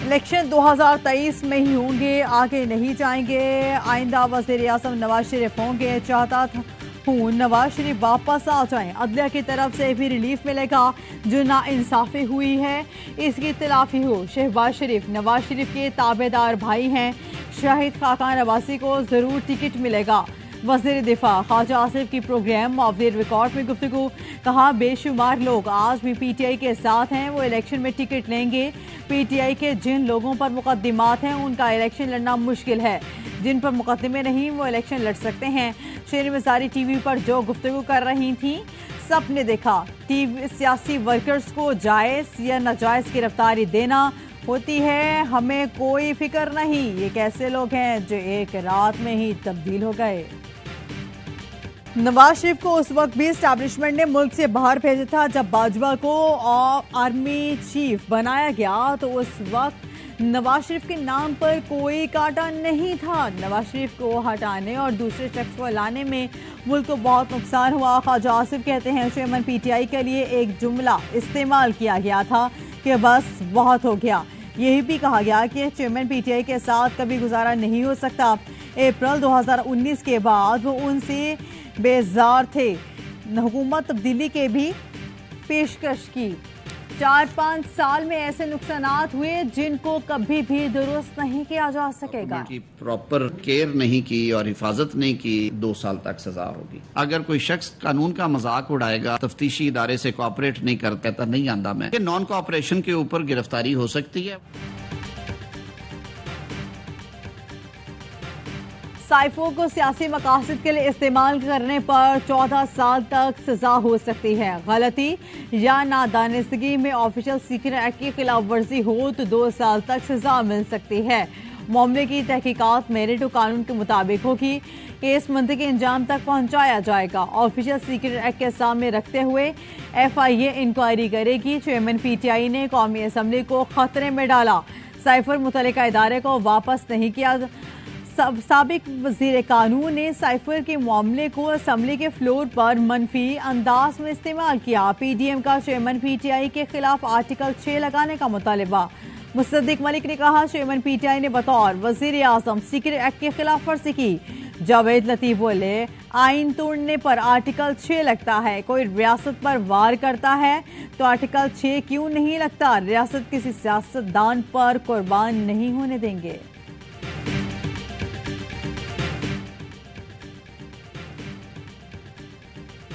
Election 2023 میں ہی ہوں گے، آگے نہیں جائیں گے۔ آئندہ وزیر اعظم نواز شریف ہوں گے۔ چاہتا ہوں نواز شریف واپس آ جائیں۔ عدلیہ کی طرف سے بھی ریلیف ملے گا۔ جو ناانصافی ہوئی ہے اس کی تلافی ہو۔ شہباز شریف نواز شریف کے تابع دار بھائی ہیں۔ شاہد خاقان عباسی کو ضرور ٹکٹ ملے گا۔ وزیر دفاع خواجہ آصف کی پروگرام آف دی ریکارڈ میں گفتگو۔ کہا بے شمار لوگ آج بھی پی ٹی آئی کے ساتھ ہیں، وہ الیکشن میں ٹکٹ لیں گے۔ پی ٹی آئی کے جن لوگوں پر مقدمات ہیں ان کا الیکشن لڑنا مشکل ہے، جن پر مقدمے نہیں وہ الیکشن لڑ سکتے ہیں۔ شیریں مزاری ٹی وی پر جو گفتگو کر رہی تھیں سب نے دیکھا۔ سیاسی ورکرز کو جائز یا ناجائز گرفتاری دینا ہوتی ہے، ہمیں کوئی فکر نہیں۔ یہ کیسے لوگ ہیں جو ایک رات میں ہی تبدیل ہو گئے؟ نواز شریف کو اس وقت بھی اسٹیبلشمنٹ نے ملک سے باہر بھیجا تھا جب باجوہ کو آرمی چیف بنایا گیا، تو اس وقت نواز شریف کے نام پر کوئی کانٹا نہیں تھا۔ نواز شریف کو ہٹانے اور دوسرے شخص کو لانے میں ملک کو بہت نقصان ہوا۔ خواجہ آصف کہتے ہیں چیئرمین پی ٹی آئی کے لیے ایک جملہ استعمال کیا گیا تھا کہ بس بہت ہو گیا۔ یہی بھی کہا گیا کہ چیئرمین پی ٹی آئی کے ساتھ کبھی گزارا نہیں ہو سکتا۔ اپریل 2019 کے بعد وہ ان سے بیزار تھے۔ حکومت تبدیلی کے بھی پیشکش کی۔ 4-5 سال میں ایسے نقصانات ہوئے جن کو کبھی بھی درست نہیں کیا جا سکے گا۔ پراپر کیئر نہیں کی اور حفاظت نہیں کی، 2 سال تک سزا ہوگی۔ اگر کوئی شخص قانون کا مذاق اڑائے گا، تفتیشی ادارے سے کوآپریٹ نہیں کرتا، نہیں آندہ میں کہ نان کوآپریشن کے اوپر گرفتاری ہو سکتی ہے۔ سائفوں کو سیاسی مقاصد کے لیے استعمال کرنے پر 14 سال تک سزا ہو سکتی ہے۔ غلطی یا نادانستگی میں آفیشل سیکرٹ ایکٹ کی خلاف ورزی ہو تو 2 سال تک سزا مل سکتی ہے۔ معاملے کی تحقیقات میرٹ و قانون کے مطابق ہوگی۔ کیس منطقی انجام تک پہنچایا جائے گا۔ آفیشل سیکرٹ ایکٹ کے سامنے رکھتے ہوئے ایف آئی اے انکوائری کرے گی۔ چیئرمین پی ٹی آئی نے قومی اسمبلی کو خطرے میں ڈالا۔ سائفر متعلقہ ادارے کو واپس نہیں کیا۔ سابق وزیر قانون نے سائفر کے معاملے کو اسمبلی کے فلور پر منفی انداز میں استعمال کیا۔ پی ڈی ایم کا چیئرمین پی ٹی آئی کے خلاف آرٹیکل 6 لگانے کا مطالبہ۔ مصدق ملک نے کہا چیئرمین پی ٹی آئی نے بطور وزیر اعظم سیکرٹ ایکٹ کی خلاف ورزی کی۔ جاوید لطیف بولے آئین توڑنے پر آرٹیکل 6 لگتا ہے، کوئی ریاست پر وار کرتا ہے تو آرٹیکل 6 کیوں نہیں لگتا؟ ریاست کسی سیاستدان پر قربان نہیں ہونے دیں گے۔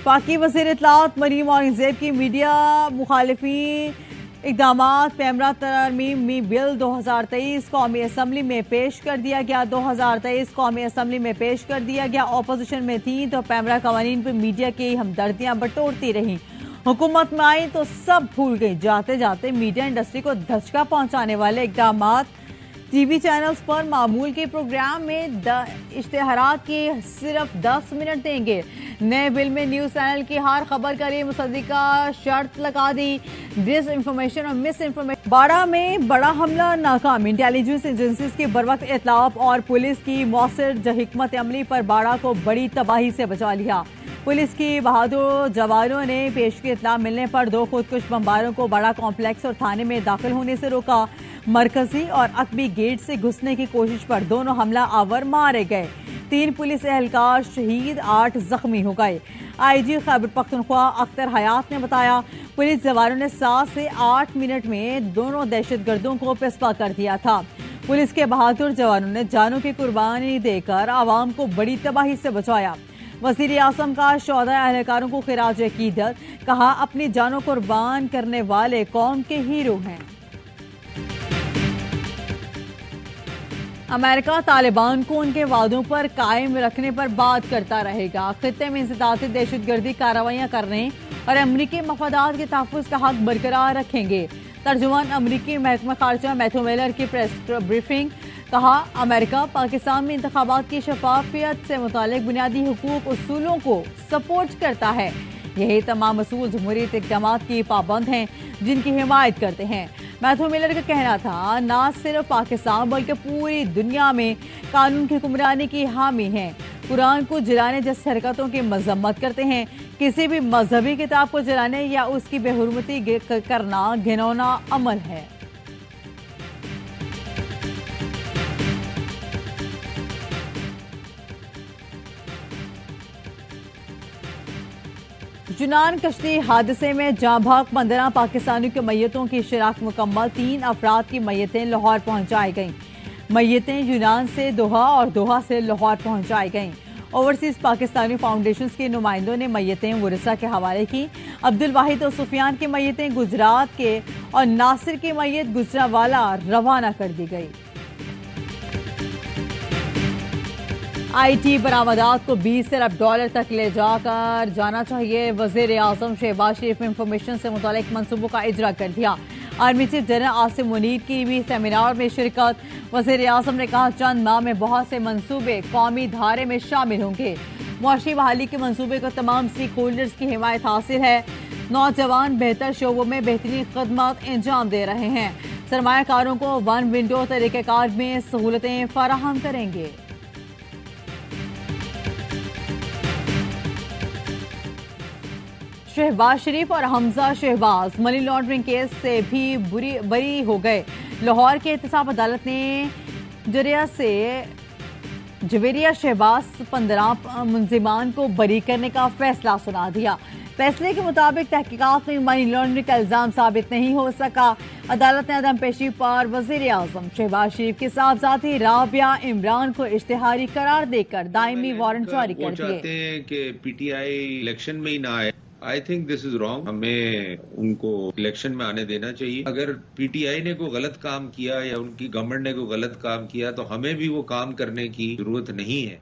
پاکی وزیر اطلاعات مریم اورنگزیب کی میڈیا مخالفین اقدامات پیمرا ترمیمی بل 2023 قومی اسمبلی میں پیش کر دیا گیا۔ 2023 قومی اسمبلی میں پیش کر دیا گیا۔ اپوزیشن میں تھیں تو پیمرا قوانین پر میڈیا کی ہمدردیاں بٹورتی رہیں۔ حکومت میں آئی تو سب بھول گئی۔ جاتے جاتے میڈیا انڈسٹری کو دھچکا پہنچانے والے اقدامات۔ ٹی وی چینلز پر معمول کے پروگرام میں اشتہارات کے صرف 10 منٹ دیں گے۔ نئے بل میں نیوز چینل کی ہر خبر کا لیے مصدقہ شرط لگا دی۔ ڈس انفارمیشن اور مس انفارمیشن۔ باڑہ میں بڑا حملہ ناکام۔ انٹیلیجنس ایجنسیز کی بروقت اطلاع اور پولیس کی مؤثر حکمت عملی پر باڑہ کو بڑی تباہی سے بچا لیا۔ پولیس کی بہادر جوانوں نے پیش کی اطلاع ملنے پر 2 خودکش بمباروں کو باڑہ کمپلیکس اور تھانے میں داخل ہونے سے روکا۔ مرکزی اور عقبی گیٹ سے گھسنے کی کوشش پر دونوں حملہ آور مارے گئے۔ 3 پولیس اہلکار شہید، 8 زخمی ہو گئے۔ آئی جی خیبر پختونخوا اختر حیات نے بتایا پولیس جوانوں نے 7 سے 8 منٹ میں دونوں دہشت گردوں کو پسپا کر دیا تھا۔ پولیس کے بہادر جوانوں نے جانوں کی قربانی دے کر عوام کو بڑی تباہی سے بچایا۔ وزیر اعظم کا شہداء اہلکاروں کو خراج عقیدت، کہا اپنی جانوں قربان کرنے والے قوم کے ہیرو ہیں۔ امریکہ طالبان کو ان کے وعدوں پر قائم رکھنے پر بات کرتا رہے گا۔ خطے میں انسدادی دہشت گردی کارروائیاں کرنے اور امریکی مفادات کے تحفظ کا حق برقرار رکھیں گے۔ ترجمان امریکی محکمہ خارجہ میتھیو میلر کی پریس بریفنگ۔ کہا امریکہ پاکستان میں انتخابات کی شفافیت سے متعلق بنیادی حقوق اصولوں کو سپورٹ کرتا ہے۔ یہی تمام اصول جمہوریت اقدامات کی پابند ہیں جن کی حمایت کرتے ہیں۔ میتھیو میلر کا کہنا تھا نہ صرف پاکستان بلکہ پوری دنیا میں قانون کی حکمرانی کی حامی ہیں۔ قرآن کو جلانے جیسی حرکتوں کی مذمت کرتے ہیں۔ کسی بھی مذہبی کتاب کو جلانے یا اس کی بے حرمتی کرنا گھناؤنا عمل ہے۔ یونان کشتی حادثے میں جاں بحق 15 پاکستانیوں کی میتوں کی شناخت مکمل، 3 افراد کی میتیں لاہور پہنچائی گئیں۔ میتیں یونان سے دوحہ اور دوحہ سے لاہور پہنچائی گئیں۔ اوورسیز پاکستانی فاؤنڈیشنز کے نمائندوں نے میتیں ورثاء کے حوالے کی۔ عبدالواحد اور سفیان کی میتیں گجرات کے اور ناصر کی میت گجرانوالہ روانہ کر دی گئی۔ آئی ٹی برآمدات کو 20 ارب ڈالر تک لے جا کر جانا چاہیے، وزیر اعظم شہباز شریف نے انفارمیشن سے متعلق منصوبوں کا اجرا کر دیا۔ Army chief general Asim Munir کی بھی سیمینار میں شرکت۔ وزیر اعظم نے کہا چند ماہ میں بہت سے منصوبے قومی دھارے میں شامل ہوں گے۔ معاشی بحالی کے منصوبے کو تمام اسٹیک ہولڈرز کی حمایت حاصل ہے۔ نوجوان بہتر شعبوں میں بہترین خدمات انجام دے رہے ہیں۔ سرمایہ کاروں کو ون ونڈو طریقہ کار میں سہولتیں فراہم کریں گے۔ شہباز شریف اور حمزہ شہباز منی لانڈرنگ کیس سے بھی بری ہو گئے۔ لاہور کی احتساب عدالت نے جویریہ شہباز 15 ملزمان کو بری کرنے کا فیصلہ سنا دیا۔ فیصلے کے مطابق تحقیقات میں منی لانڈرنگ کا الزام ثابت نہیں ہو سکا۔ عدالت نے عدم پیشی پر وزیر اعظم شہباز شریف کے صاحبزادی رابعہ عمران کو اشتہاری قرار دے کر دائمی وارنٹ جاری کر دیے۔ وہ چاہتے ہیں کہ پی ٹی آئی الیکشن میں ہی نہ آئے۔ I think this is wrong. ہمیں ان کو الیکشن میں آنے دینا چاہیے۔ اگر پی ٹی آئی نے کوئی غلط کام کیا یا ان کی گورنمنٹ نے کوئی غلط کام کیا تو ہمیں بھی وہ کام کرنے کی ضرورت نہیں ہے۔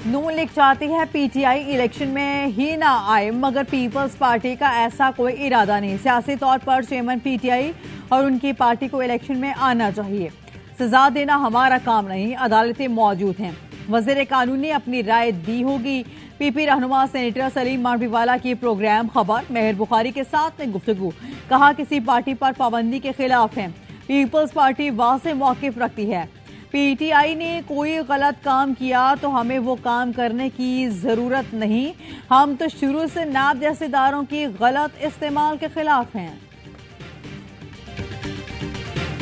نون لیگ چاہتی ہے پی ٹی آئی الیکشن میں ہی نہ آئے، مگر پیپلز پارٹی کا ایسا کوئی ارادہ نہیں۔ سیاسی طور پر چیئرمین پی ٹی آئی اور ان کی پارٹی کو الیکشن میں آنا چاہیے۔ سزا دینا ہمارا کام نہیں، عدالتیں موجود ہیں۔ وزیر قانون نے اپنی رائے دی ہوگی۔ پی پی رہنما سینیٹر سلیم مانڈوی والا کی پروگرام خبر مہر بخاری کے ساتھ میں گفتگو، کہا کسی پارٹی پر پابندی کے خلاف ہیں۔ پیپلز پارٹی واضح موقف رکھتی ہے۔ پی ٹی آئی نے کوئی غلط کام کیا تو ہمیں وہ کام کرنے کی ضرورت نہیں۔ ہم تو شروع سے نیب جیسے اداروں کی غلط استعمال کے خلاف ہیں۔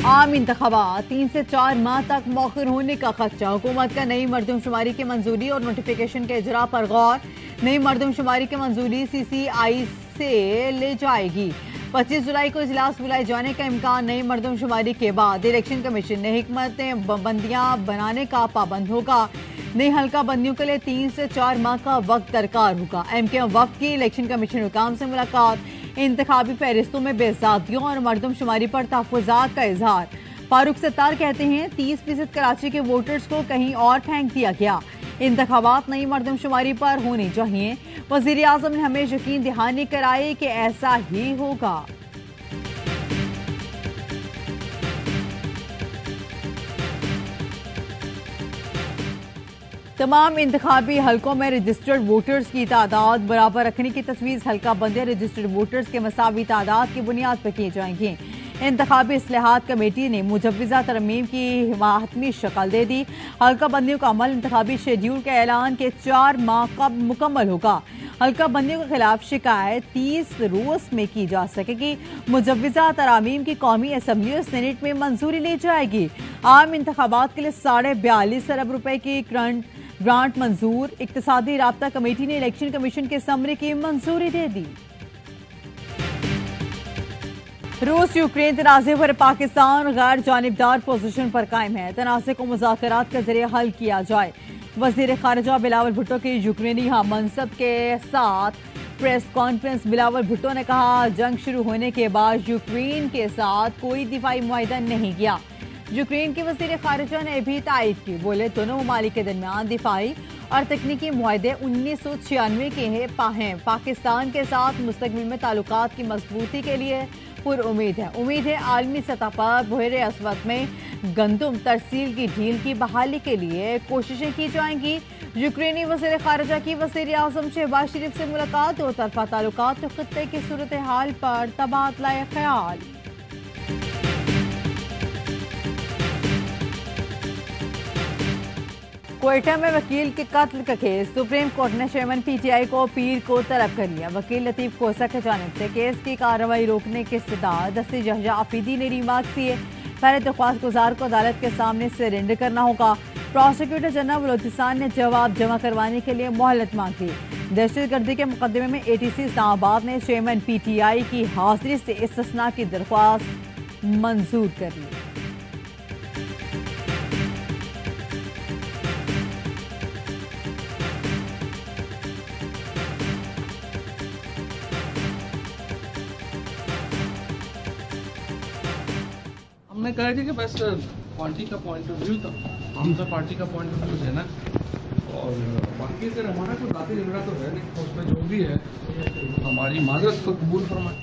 عام انتخابات 3 سے 4 ماہ تک مؤخر ہونے کا خدشہ، حکومت کا نئی مردم شماری کی منظوری اور نوٹیفیکیشن کے اجراء پر غور۔ نئی مردم شماری کی منظوری سی سی آئی سے لے جائے گی۔ 25 جولائی کو اجلاس بلائے جانے کا امکان۔ نئی مردم شماری کے بعد الیکشن کمیشن نئی حکمتیں بندیاں بنانے کا پابند ہوگا۔ نئی حلقہ بندیوں کے لیے 3 سے 4 ماہ کا وقت درکار ہوگا۔ ایم کیو ایم وفد کی الیکشن کمیشن حکام سے ملاقات، انتخابی فہرستوں میں بے ضابطگیوں اور مردم شماری پر تحفظات کا اظہار۔ فاروق ستار کہتے ہیں 30% کراچی کے ووٹرز کو کہیں اور پھینک دیا گیا۔ انتخابات نئی مردم شماری پر ہونی چاہیے۔ وزیر اعظم نے ہمیں یقین دہانی کرائی کہ ایسا ہی ہوگا۔ تمام انتخابی حلقوں میں رجسٹرڈ ووٹرز کی تعداد برابر رکھنے کی تجویز، حلقہ بندیاں رجسٹرڈ ووٹرز کے مساوی تعداد کی بنیاد پر کی جائیں گی۔ انتخابی اصلاحات کمیٹی نے مجوزہ ترمیم کی حتمی شکل دے دی۔ حلقہ بندیوں کا عمل انتخابی شیڈیول کے اعلان کے 4 ماہ قبل مکمل ہوگا۔ حلقہ بندیوں کے خلاف شکایت 30 روز میں کی جا سکے گی۔ مجوزہ ترامیم کی قومی اسمبلی اور سینیٹ میں منظوری لی جائے گی۔ عام انتخابات کے لیے 42.5 ارب روپے کی گرانٹ منظور۔ اقتصادی رابطہ کمیٹی نے الیکشن کمیشن کے سمری کی منظوری دے دی۔ روس یوکرین تنازع پر پاکستان غیر جانبدار پوزیشن پر قائم ہے۔ تنازع کو مذاکرات کے ذریعے حل کیا جائے۔ وزیر خارجہ بلاول بھٹو کی یوکرینی ہم منصب کے ساتھ پریس کانفرنس۔ بلاول بھٹو نے کہا جنگ شروع ہونے کے بعد یوکرین کے ساتھ کوئی دفاعی معاہدہ نہیں کیا۔ یوکرین کے وزیر خارجہ نے بھی تائید کی، بولے دونوں ممالک کے درمیان دفاعی اور تکنیکی معاہدے 1996 کے ہیں۔ پاکستان کے ساتھ مستقبل میں تعلقات کی مضبوطی کے لیے پر امید ہے عالمی سطح پر بحر اسود میں گندم ترسیل کی ڈھیل کی بحالی کے لیے کوششیں کی جائیں گی۔ یوکرینی وزیر خارجہ کی وزیر اعظم شہباز شریف سے ملاقات، دو طرفہ تعلقات اور خطے کی صورتحال پر تبادلہ خیال۔ کوئٹہ میں وکیل کے قتل کا کیس، سپریم کورٹ نے چیئرمین پی ٹی آئی کو پیر کو طلب کر لیا۔ وکیل لطیف کوسہ کی جانب سے کیس کی کارروائی روکنے کی استدعا دستی یحییٰ آفریدی نے ریمارکس کیے۔ پہلے درخواست گزار کو عدالت کے سامنے سرنڈر کرنا ہوگا۔ پروسیکیوٹر جنرل بلوچستان نے جواب جمع کروانے کے لیے مہلت مانگی. دہشت گردی کے مقدمے میں ATC اسلام آباد نے چیئرمین PTI کی حاضری سے استثناء کی درخواست منظور کر لی. ہم نے کہا کہ بس پارٹی کا پوائنٹ آف ویو تھا, ہم سب پارٹی کا پوائنٹ آف ویو ہے نا, اور باقی پھر ہمارا کوئی ذاتی جھگڑا تو ہے نہیں, اس میں جو بھی ہے ہماری معذرت کو قبول فرمائیں.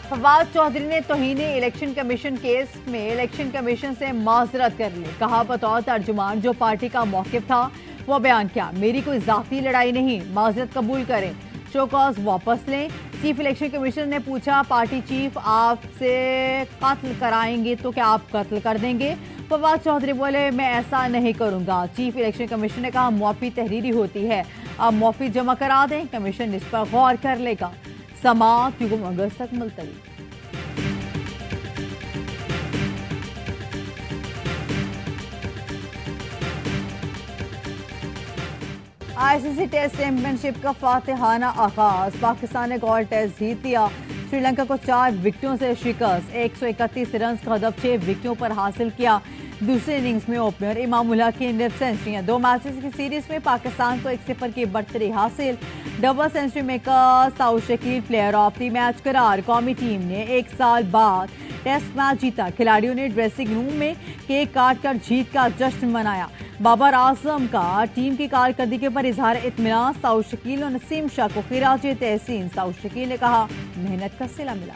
فواد چودھری نے توہین الیکشن کمیشن کیس میں الیکشن کمیشن سے معذرت کر لی. کہا بطور ترجمان جو پارٹی کا موقف تھا وہ بیان کیا, میری کوئی ذاتی لڑائی نہیں, معذرت قبول کریں, شو کاز واپس لیں. چیف الیکشن کمیشنر نے پوچھا پارٹی چیف آپ سے قتل کرائیں گے تو کیا آپ قتل کر دیں گے؟ فواد چودھری بولے میں ایسا نہیں کروں گا. چیف الیکشن کمیشنر نے کہا معافی تحریری ہوتی ہے, اب معافی جمع کرا دیں, کمیشن اس پر غور کر لے گا. سماعت یکم اگست تک ملتوی. ICC ٹیسٹ چیمپئن شپ کا فاتحانہ آغاز. پاکستان نے گولڈ ٹیسٹ جیت لیا. سری لنکا کو 4 وکٹوں سے شکست. 131 رنز کا ہدف 6 وکٹوں پر حاصل کیا. دوسرے اننگز میں اوپنر امام الحق کی 9 سینچریاں. 2 میچز کی سیریز میں پاکستان کو 1-0 کی برتری حاصل. Double century maker Saud Shakeel player of the match قرار. قومی ٹیم نے 1 سال بعد ٹیسٹ میچ جیتا. کھلاڑیوں نے ڈریسنگ روم میں کیک کاٹ کر جیت کا جشن منایا. بابر اعظم کا ٹیم کی کارکردگی پر اظہار اطمینان. سعود شکیل اور نسیم شاہ کو خراج تحسین. سعود شکیل نے کہا محنت کا صلہ ملا.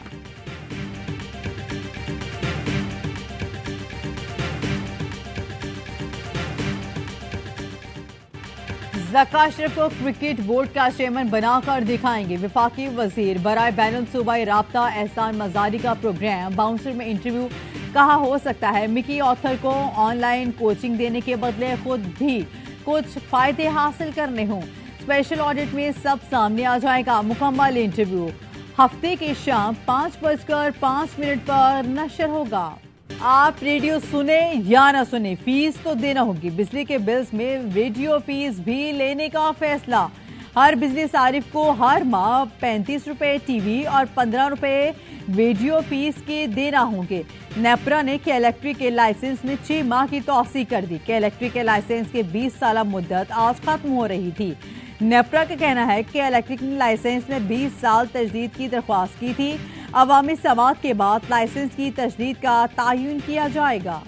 ذکا اشرف کو کرکٹ بورڈ کا چیئرمین بنا کر دکھائیں گے. وفاقی وزیر برائے بین الصوبائی رابطہ احسان مزاری کا پروگرام باؤنسر میں انٹرویو. کہا ہو سکتا ہے مکی آتھر کو آن لائن کوچنگ دینے کے بدلے خود بھی کچھ فائدے حاصل کرنے ہوں. اسپیشل آڈٹ میں سب سامنے آ جائے گا. مکمل انٹرویو ہفتے کی شام 5:05 پر نشر ہوگا. آپ ریڈیو سنیں یا نہ سنیں فیس تو دینا ہوگی. بجلی کے بلز میں ریڈیو فیس بھی لینے کا فیصلہ. ہر بجلی صارف کو ہر ماہ 35 روپے ٹی وی اور 15 روپے ریڈیو فیس کے دینا ہوں گے. نیپرا نے کے الیکٹرک کے لائسنس میں 6 ماہ کی توسیع کر دی. کے الیکٹرک کے لائسنس کی 20 سالہ مدت آج ختم ہو رہی تھی. نیپرا کا کہنا ہے کہ الیکٹرک نے لائسنس میں 20 سال تجدید کی درخواست کی تھی. عوامی سماعت کے بعد لائسنس کی تجدید کا تعین کیا جائے گا.